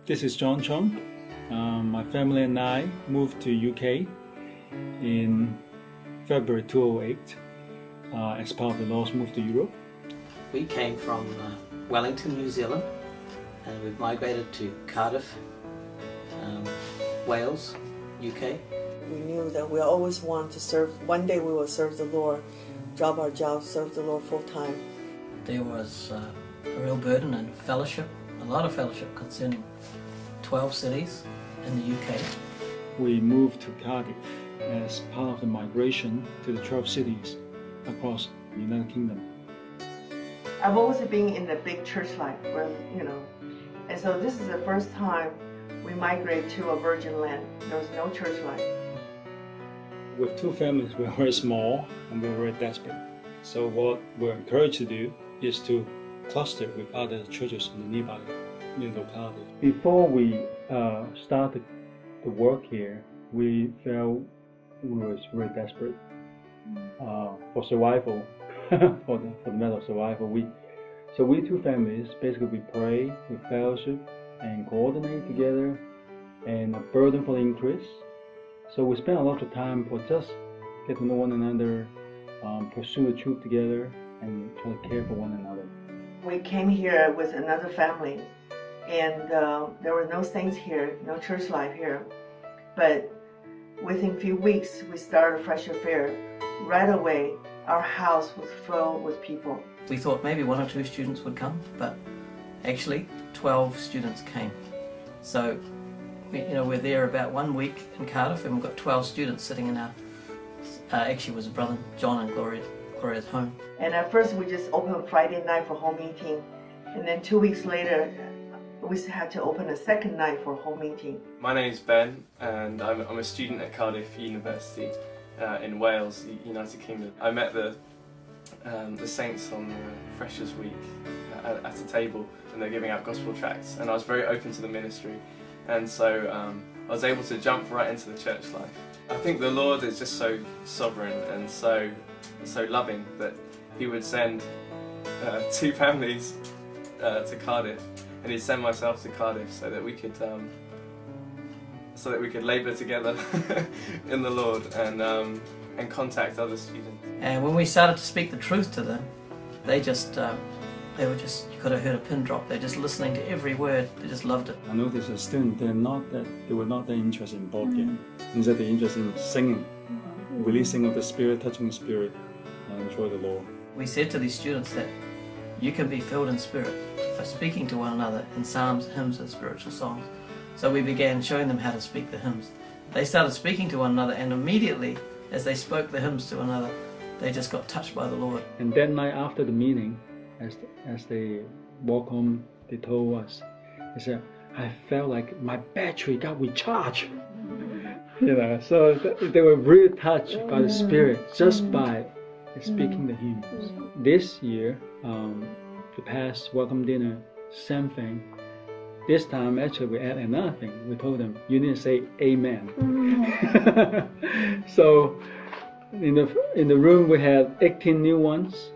This is John Chung. My family and I moved to UK in February 2008 as part of the Lord's move to Europe. We came from Wellington, New Zealand, and we've migrated to Cardiff, Wales, UK. We knew that we always wanted to serve. One day we will serve the Lord, drop our jobs, serve the Lord full time. There was a real burden and fellowship, a lot of fellowship concerning 12 cities in the UK. We moved to Cardiff as part of the migration to the 12 cities across the United Kingdom. I've always been in the big church life, where, and so this is the first time we migrate to a virgin land. There was no church life. With two families, we're very small and we're very desperate. So what we're encouraged to do is to cluster with other churches in the nearby locality. Before we started the work here, we felt we were very desperate for survival, for the matter of survival. So we two families, basically we pray, we fellowship and coordinate together, and a burden for the increase. So we spend a lot of time for just get to know one another, pursue the truth together, and try to care for one another. We came here with another family, and there were no saints here, no church life here. But within a few weeks, we started a fresh affair. Right away, our house was filled with people. We thought maybe 1 or 2 students would come, but actually 12 students came. So we're there about 1 week in Cardiff, and we've got 12 students sitting in our, actually it was brother John and Gloria's home. And at first we just opened Friday night for home meeting, and then 2 weeks later we had to open a second night for home meeting. My name's Ben, and I'm a student at Cardiff University in Wales, United Kingdom. I met the saints on the Freshers Week at a table, and they're giving out gospel tracts, and I was very open to the ministry, and so I was able to jump right into the church life. I think the Lord is just so sovereign and so loving that He would send 2 families to Cardiff, and He'd send myself to Cardiff so that we could labour together in the Lord and contact other students. And when we started to speak the truth to them, they were just, you could have heard a pin drop. They're just listening to every word. They just loved it. I noticed as students, they were not that interested in board game. Instead, they're interested in singing, releasing of the Spirit, touching the Spirit, and enjoy the Lord. We said to these students that you can be filled in Spirit by speaking to one another in psalms, hymns, and spiritual songs. So we began showing them how to speak the hymns. They started speaking to one another, and immediately, as they spoke the hymns to one another, they just got touched by the Lord. And that night after the meeting, as they walked home, they told us, they said, I felt like my battery got recharged. So they were really touched by the Spirit just by speaking the hymns. This year, the past welcome dinner, same thing. This time, actually, we add another thing. We told them, you need to say Amen. So, in the room, we had 18 new ones,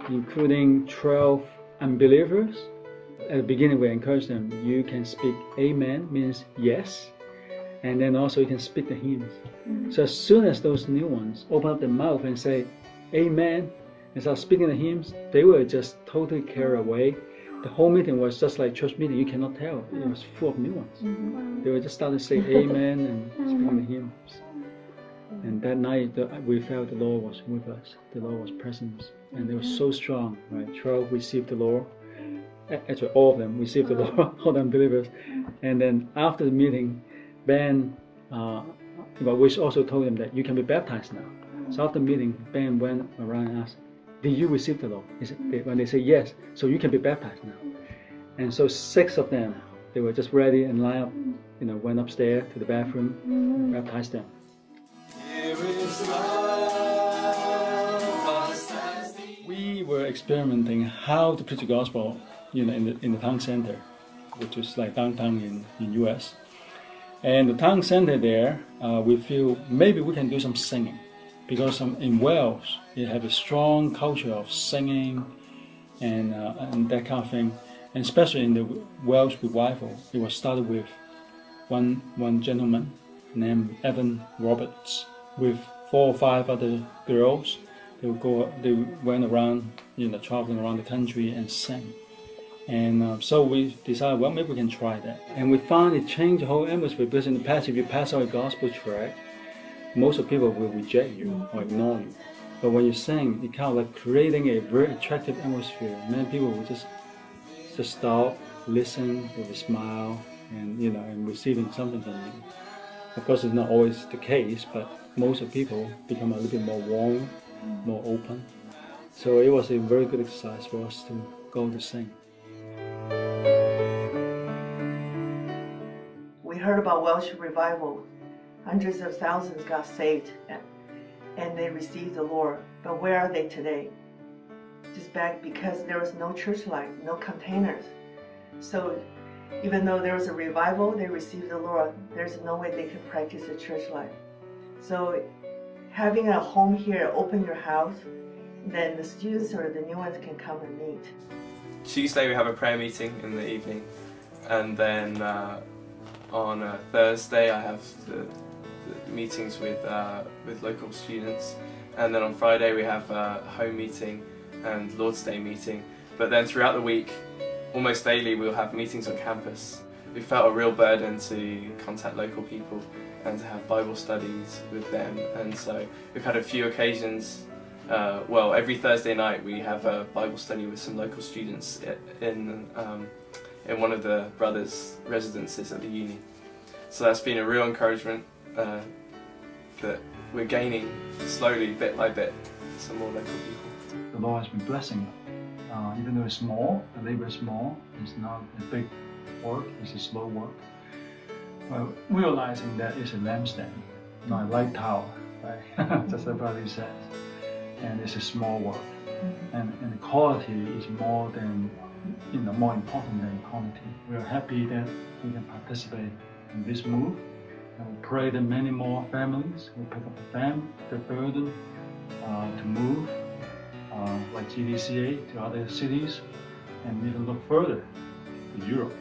including 12 unbelievers. At the beginning, we encouraged them, you can speak Amen, means yes, and then also you can speak the hymns. So as soon as those new ones open up their mouth and say Amen, and start speaking the hymns, they were just totally carried away. The whole meeting was just like church meeting. You cannot tell. It was full of new ones. They were just starting to say Amen and speaking the hymns. And that night, we felt the Lord was with us. The Lord was present, and they were so strong. Right, 12 received the Lord. Actually, all of them received the Lord, all the unbelievers. And then after the meeting, Ben, we also told him that you can be baptized now. So after the meeting, Ben went around and asked, did you receive the Lord? When they say yes, so you can be baptized now. And so 6 of them, they were just ready and lined up, went upstairs to the bathroom, baptized them. We were experimenting how to preach the gospel, in the town center, which is like downtown in US. And the town center there, we feel maybe we can do some singing, because in Wales, they have a strong culture of singing and that kind of thing. And especially in the Welsh revival, it was started with one gentleman named Evan Roberts with 4 or 5 other girls. They went around, traveling around the country and sang. And so we decided, well, maybe we can try that. And we found it changed the whole atmosphere, because in the past, if you pass out a gospel track, most of the people will reject you or ignore you. But when you sing, it kind of like creating a very attractive atmosphere. Many people will just stop, listen with a smile, and and receiving something from you. Of course, it's not always the case, but most of the people become a little bit more warm, more open. So it was a very good exercise for us to go to sing. We heard about Welsh revival. Hundreds of thousands got saved and they received the Lord. But where are they today? Just back because there was no church life, no containers. So even though there was a revival, they received the Lord, there's no way they could practice a church life. So having a home here, open your house, then the students or the new ones can come and meet. Tuesday we have a prayer meeting in the evening, and then on Thursday I have the meetings with local students, and then on Friday we have a home meeting and Lord's Day meeting. But then throughout the week, almost daily, we'll have meetings on campus. We felt a real burden to contact local people and to have Bible studies with them, and so we've had a few occasions. Well, every Thursday night we have a Bible study with some local students in one of the brothers' residences at the uni. So that's been a real encouragement that we're gaining slowly, bit by bit, some more local people. The Lord has been blessing it. Even though it's small, the labor is small, it's not a big work, it's a slow work. Well, realizing that it's a lampstand, not a light tower, right? Just like Brother says. And it's a small work. And the quality is more important than quantity. We are happy that we can participate in this move. And we pray that many more families will pick up the burden to move, like GDCA, to other cities, and even look further to Europe.